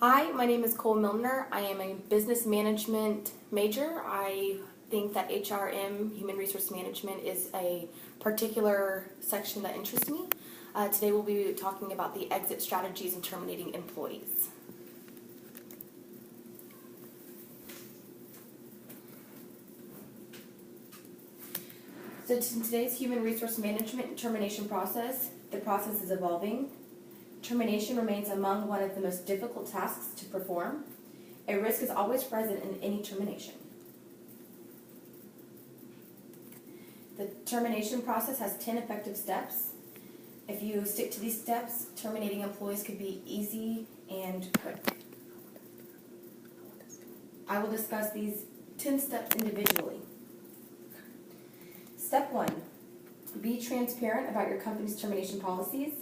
Hi, my name is Cole Milner. I am a business management major. I think that HRM, Human Resource Management, is a particular section that interests me. Today we'll be talking about the exit strategies in terminating employees. So in today's human resource management termination process, the process is evolving. Termination remains among one of the most difficult tasks to perform. A risk is always present in any termination. The termination process has 10 effective steps. If you stick to these steps, terminating employees could be easy and quick. I will discuss these 10 steps individually. Step 1, be transparent about your company's termination policies.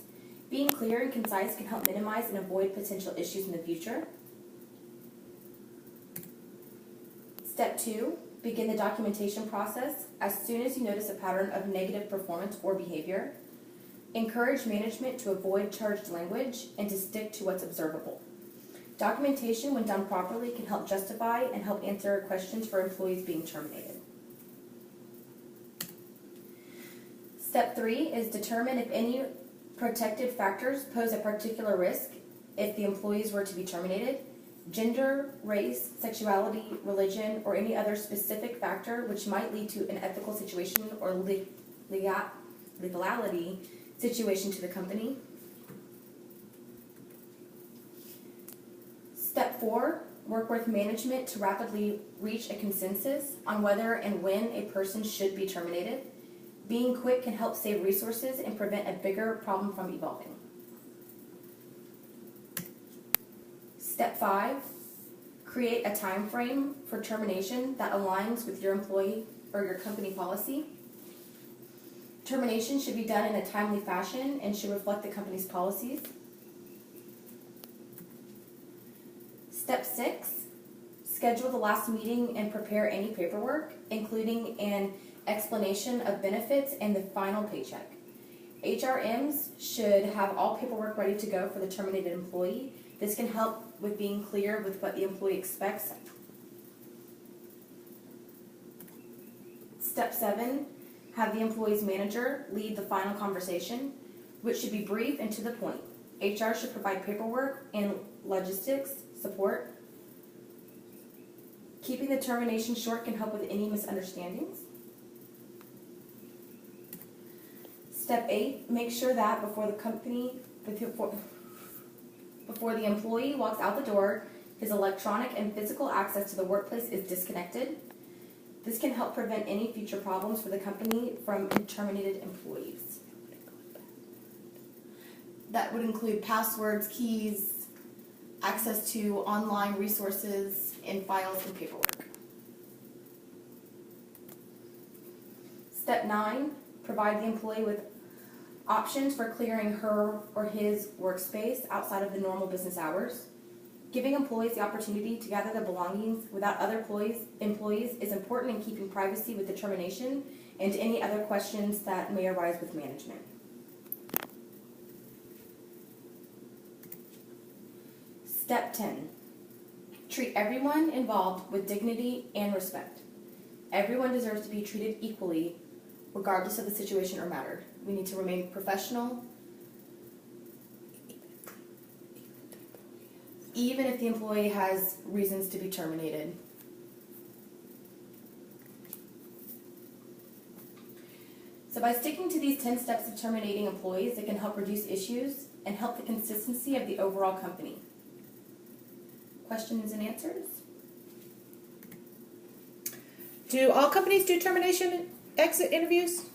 Being clear and concise can help minimize and avoid potential issues in the future. Step 2, begin the documentation process as soon as you notice a pattern of negative performance or behavior. Encourage management to avoid charged language and to stick to what's observable. Documentation, when done properly, can help justify and help answer questions for employees being terminated. Step 3 is determine if any protected factors pose a particular risk if the employees were to be terminated. Gender, race, sexuality, religion, or any other specific factor which might lead to an ethical situation or legality situation to the company. Step 4, work with management to rapidly reach a consensus on whether and when a person should be terminated. Being quick can help save resources and prevent a bigger problem from evolving. Step 5, create a time frame for termination that aligns with your employee or your company policy. Termination should be done in a timely fashion and should reflect the company's policies. Step 6, schedule the last meeting and prepare any paperwork, including an explanation of benefits and the final paycheck. HRMs should have all paperwork ready to go for the terminated employee. This can help with being clear with what the employee expects. Step 7, have the employee's manager lead the final conversation, which should be brief and to the point. HR should provide paperwork and logistics support. Keeping the termination short can help with any misunderstandings. Step 8, make sure that before the employee walks out the door, his electronic and physical access to the workplace is disconnected. This can help prevent any future problems for the company from terminated employees. That would include passwords, keys, access to online resources, and files and paperwork. Step 9, provide the employee with options for clearing her or his workspace outside of the normal business hours. Giving employees the opportunity to gather their belongings without other employees is important in keeping privacy with the termination and any other questions that may arise with management. Step 10, treat everyone involved with dignity and respect. Everyone deserves to be treated equally regardless of the situation or matter. We need to remain professional, even if the employee has reasons to be terminated. So by sticking to these 10 steps of terminating employees, it can help reduce issues and help the consistency of the overall company. Questions and answers? Do all companies do termination exit interviews?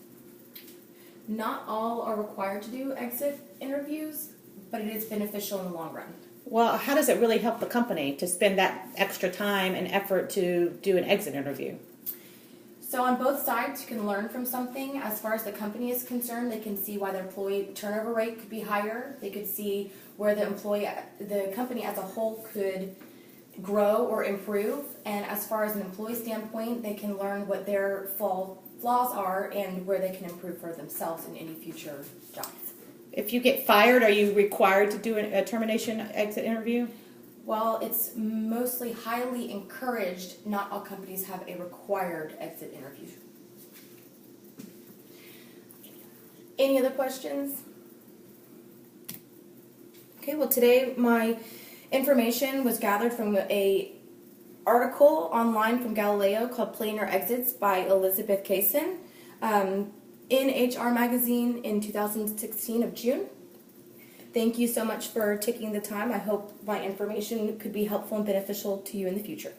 Not all are required to do exit interviews, but it is beneficial in the long run. Well, how does it really help the company to spend that extra time and effort to do an exit interview? So on both sides, you can learn from something. As far as the company is concerned, they can see why their employee turnover rate could be higher. They could see where the company as a whole could grow or improve. And as far as an employee standpoint, they can learn what their flaws are and where they can improve for themselves in any future jobs. If you get fired, are you required to do a termination exit interview? Well, it's mostly highly encouraged. Not all companies have a required exit interview. Any other questions? Okay, well today my information was gathered from a article online from Galileo called Planar Exits by Elizabeth Kaysen in HR Magazine in 2016 of June. Thank you so much for taking the time. I hope my information could be helpful and beneficial to you in the future.